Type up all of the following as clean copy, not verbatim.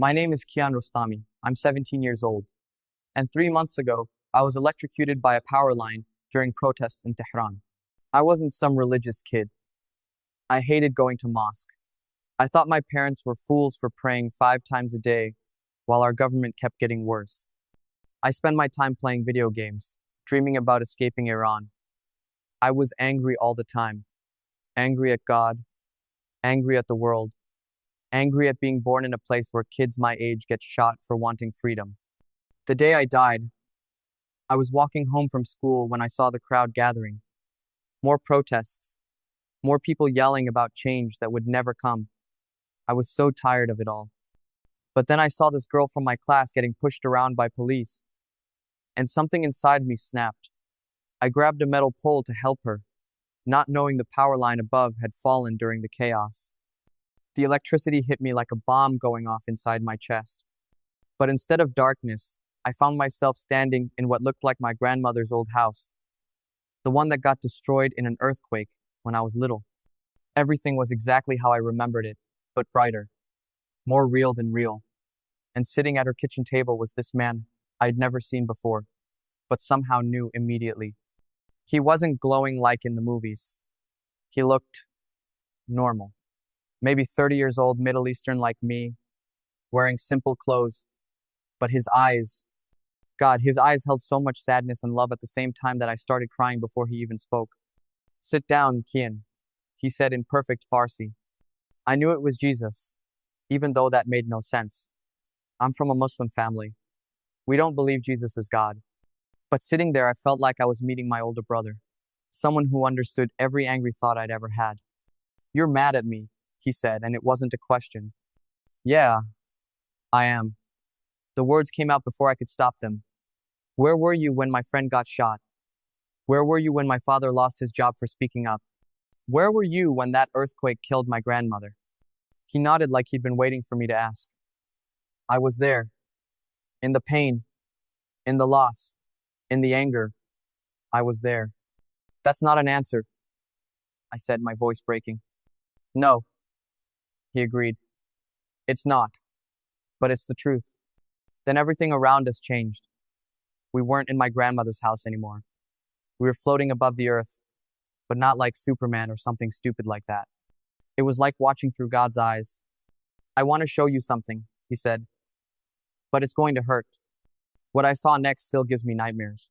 My name is Kian Rostami. I'm 17 years old. And 3 months ago, I was electrocuted by a power line during protests in Tehran. I wasn't some religious kid. I hated going to mosque. I thought my parents were fools for praying 5 times a day while our government kept getting worse. I spent my time playing video games, dreaming about escaping Iran. I was angry all the time. Angry at God, angry at the world, angry at being born in a place where kids my age get shot for wanting freedom. The day I died, I was walking home from school when I saw the crowd gathering. More protests, more people yelling about change that would never come. I was so tired of it all. But then I saw this girl from my class getting pushed around by police, and something inside me snapped. I grabbed a metal pole to help her, not knowing the power line above had fallen during the chaos. The electricity hit me like a bomb going off inside my chest. But instead of darkness, I found myself standing in what looked like my grandmother's old house, the one that got destroyed in an earthquake when I was little. Everything was exactly how I remembered it, but brighter, more real than real. And sitting at her kitchen table was this man I'd never seen before, but somehow knew immediately. He wasn't glowing like in the movies. He looked normal. Maybe 30 years old, Middle Eastern like me, wearing simple clothes. But his eyes, God, his eyes held so much sadness and love at the same time that I started crying before he even spoke. Sit down, Kian, he said in perfect Farsi. I knew it was Jesus, even though that made no sense. I'm from a Muslim family. We don't believe Jesus is God. But sitting there, I felt like I was meeting my older brother, someone who understood every angry thought I'd ever had. You're mad at me, he said, and it wasn't a question. Yeah, I am. The words came out before I could stop them. Where were you when my friend got shot? Where were you when my father lost his job for speaking up? Where were you when that earthquake killed my grandmother? He nodded like he'd been waiting for me to ask. I was there. In the pain, in the loss, in the anger. I was there. That's not an answer, I said, my voice breaking. No, he agreed. It's not, but it's the truth. Then everything around us changed. We weren't in my grandmother's house anymore. We were floating above the earth, but not like Superman or something stupid like that. It was like watching through God's eyes. I want to show you something, he said, but it's going to hurt. What I saw next still gives me nightmares.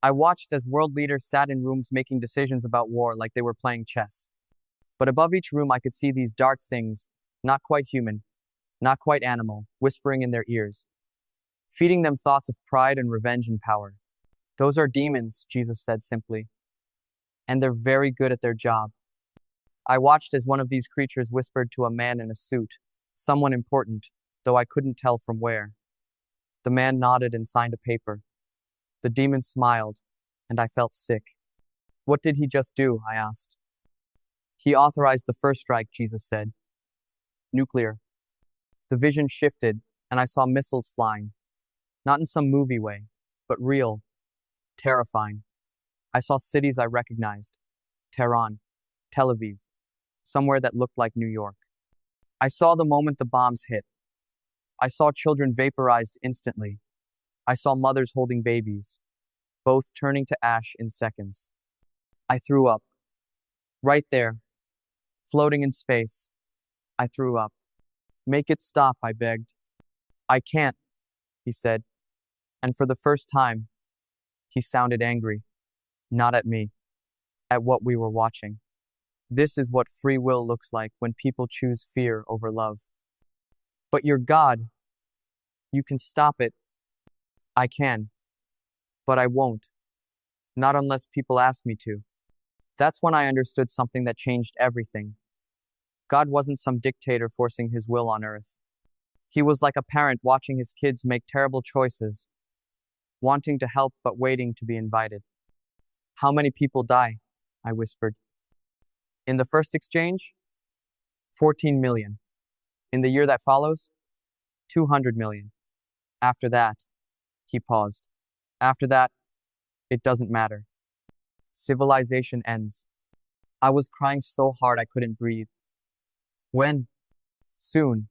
I watched as world leaders sat in rooms making decisions about war like they were playing chess. But above each room I could see these dark things, not quite human, not quite animal, whispering in their ears, feeding them thoughts of pride and revenge and power. Those are demons, Jesus said simply, and they're very good at their job. I watched as one of these creatures whispered to a man in a suit, someone important, though I couldn't tell from where. The man nodded and signed a paper. The demon smiled, and I felt sick. What did he just do? I asked. He authorized the first strike, Jesus said. Nuclear. The vision shifted, and I saw missiles flying. Not in some movie way, but real, terrifying. I saw cities I recognized. Tehran, Tel Aviv, somewhere that looked like New York. I saw the moment the bombs hit. I saw children vaporized instantly. I saw mothers holding babies, both turning to ash in seconds. I threw up. Right there, floating in space, I threw up. Make it stop, I begged. I can't, he said, and for the first time, he sounded angry, not at me, at what we were watching. This is what free will looks like when people choose fear over love. But you're God. You can stop it. I can. But I won't. Not unless people ask me to. That's when I understood something that changed everything. God wasn't some dictator forcing his will on earth. He was like a parent watching his kids make terrible choices, wanting to help but waiting to be invited. How many people die? I whispered. In the first exchange? 14 million. In the year that follows? 200 million. After that, he paused. After that, it doesn't matter. Civilization ends. I was crying so hard I couldn't breathe. When? Soon.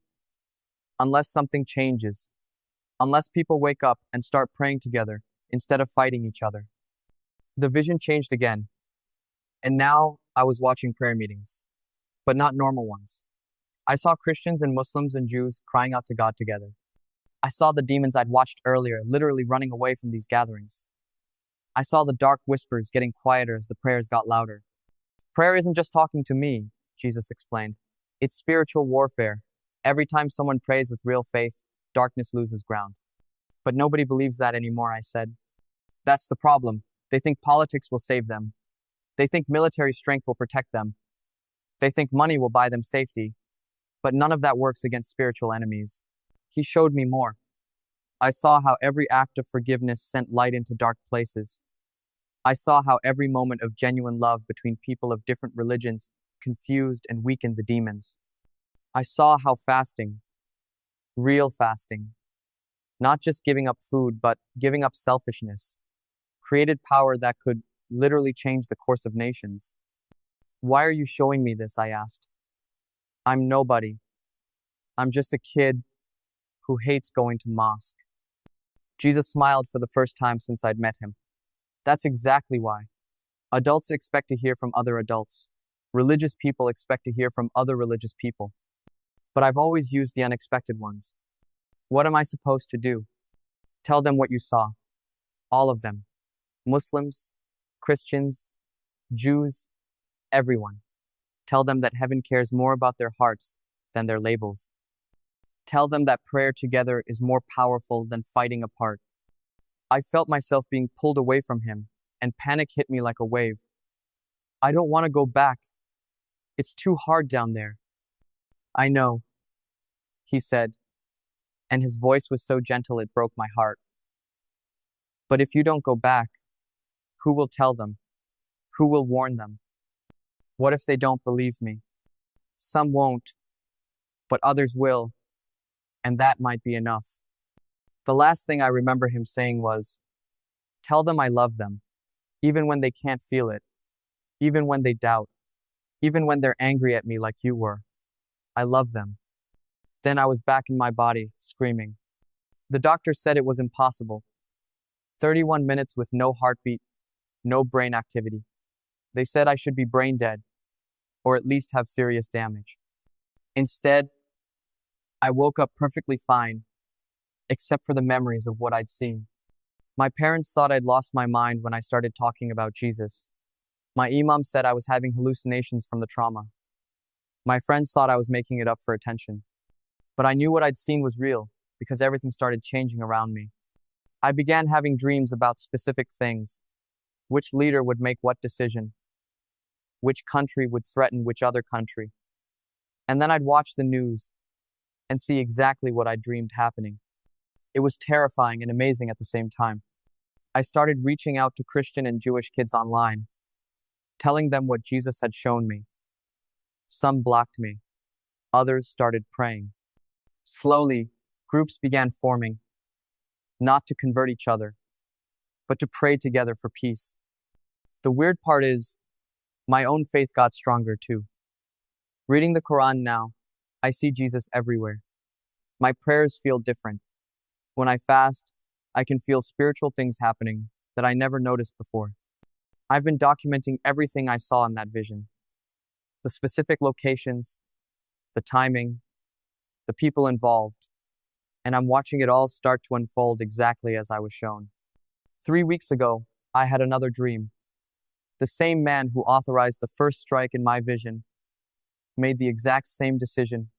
unless something changes, unless people wake up and start praying together instead of fighting each other. The vision changed again, and now I was watching prayer meetings, but not normal ones. I saw Christians and Muslims and Jews crying out to God together. I saw the demons I'd watched earlier literally running away from these gatherings. I saw the dark whispers getting quieter as the prayers got louder. Prayer isn't just talking to me, Jesus explained. It's spiritual warfare. Every time someone prays with real faith, darkness loses ground. But nobody believes that anymore, I said. That's the problem. They think politics will save them. They think military strength will protect them. They think money will buy them safety. But none of that works against spiritual enemies. He showed me more. I saw how every act of forgiveness sent light into dark places. I saw how every moment of genuine love between people of different religions confused and weakened the demons. I saw how fasting, real fasting, not just giving up food, but giving up selfishness, created power that could literally change the course of nations. Why are you showing me this? I asked. I'm nobody. I'm just a kid who hates going to mosque. Jesus smiled for the first time since I'd met him. That's exactly why. Adults expect to hear from other adults. Religious people expect to hear from other religious people. But I've always used the unexpected ones. What am I supposed to do? Tell them what you saw. All of them. Muslims, Christians, Jews, everyone. Tell them that heaven cares more about their hearts than their labels. Tell them that prayer together is more powerful than fighting apart. I felt myself being pulled away from him, and panic hit me like a wave. I don't want to go back. It's too hard down there. I know, he said, and his voice was so gentle it broke my heart. But if you don't go back, who will tell them? Who will warn them? What if they don't believe me? Some won't, but others will, and that might be enough. The last thing I remember him saying was, tell them I love them, even when they can't feel it, even when they doubt, even when they're angry at me like you were. I love them. Then I was back in my body, screaming. The doctor said it was impossible. 31 minutes with no heartbeat, no brain activity. They said I should be brain dead, or at least have serious damage. Instead, I woke up perfectly fine, except for the memories of what I'd seen. My parents thought I'd lost my mind when I started talking about Jesus. My imam said I was having hallucinations from the trauma. My friends thought I was making it up for attention. But I knew what I'd seen was real, because everything started changing around me. I began having dreams about specific things. Which leader would make what decision? Which country would threaten which other country? And then I'd watch the news and see exactly what I dreamed happening. It was terrifying and amazing at the same time. I started reaching out to Christian and Jewish kids online, telling them what Jesus had shown me. Some blocked me. Others started praying. Slowly, groups began forming, not to convert each other, but to pray together for peace. The weird part is, my own faith got stronger too. Reading the Quran now, I see Jesus everywhere. My prayers feel different. When I fast, I can feel spiritual things happening that I never noticed before. I've been documenting everything I saw in that vision. The specific locations, the timing, the people involved, and I'm watching it all start to unfold exactly as I was shown. 3 weeks ago, I had another dream. The same man who authorized the first strike in my vision made the exact same decision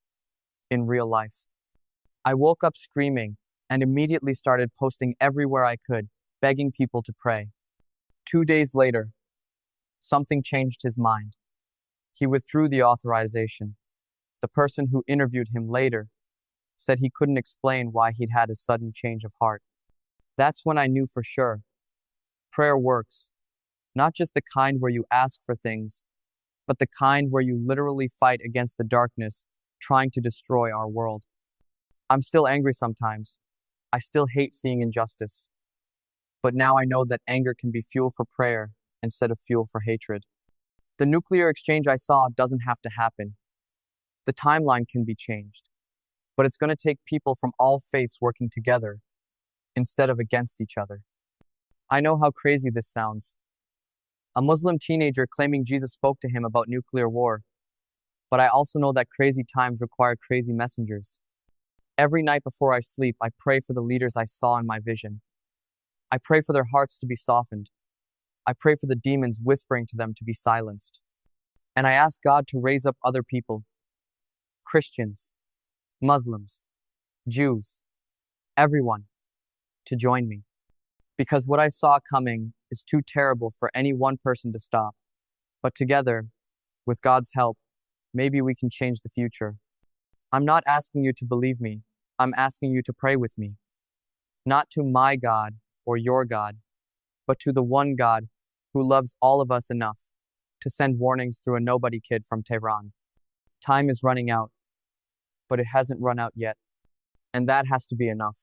in real life. I woke up screaming and immediately started posting everywhere I could, begging people to pray. 2 days later, something changed his mind. He withdrew the authorization. The person who interviewed him later said he couldn't explain why he'd had a sudden change of heart. That's when I knew for sure. Prayer works. Not just the kind where you ask for things, but the kind where you literally fight against the darkness trying to destroy our world. I'm still angry sometimes. I still hate seeing injustice. But now I know that anger can be fuel for prayer instead of fuel for hatred. The nuclear exchange I saw doesn't have to happen. The timeline can be changed. but it's going to take people from all faiths working together instead of against each other. I know how crazy this sounds. A Muslim teenager claiming Jesus spoke to him about nuclear war, but I also know that crazy times require crazy messengers. Every night before I sleep, I pray for the leaders I saw in my vision. I pray for their hearts to be softened. I pray for the demons whispering to them to be silenced. And I ask God to raise up other people, Christians, Muslims, Jews, everyone, to join me. Because what I saw coming is too terrible for any one person to stop. But together, with God's help, maybe we can change the future. I'm not asking you to believe me. I'm asking you to pray with me. Not to my God or your God, but to the one God who loves all of us enough to send warnings through a nobody kid from Tehran. Time is running out, but it hasn't run out yet. And that has to be enough.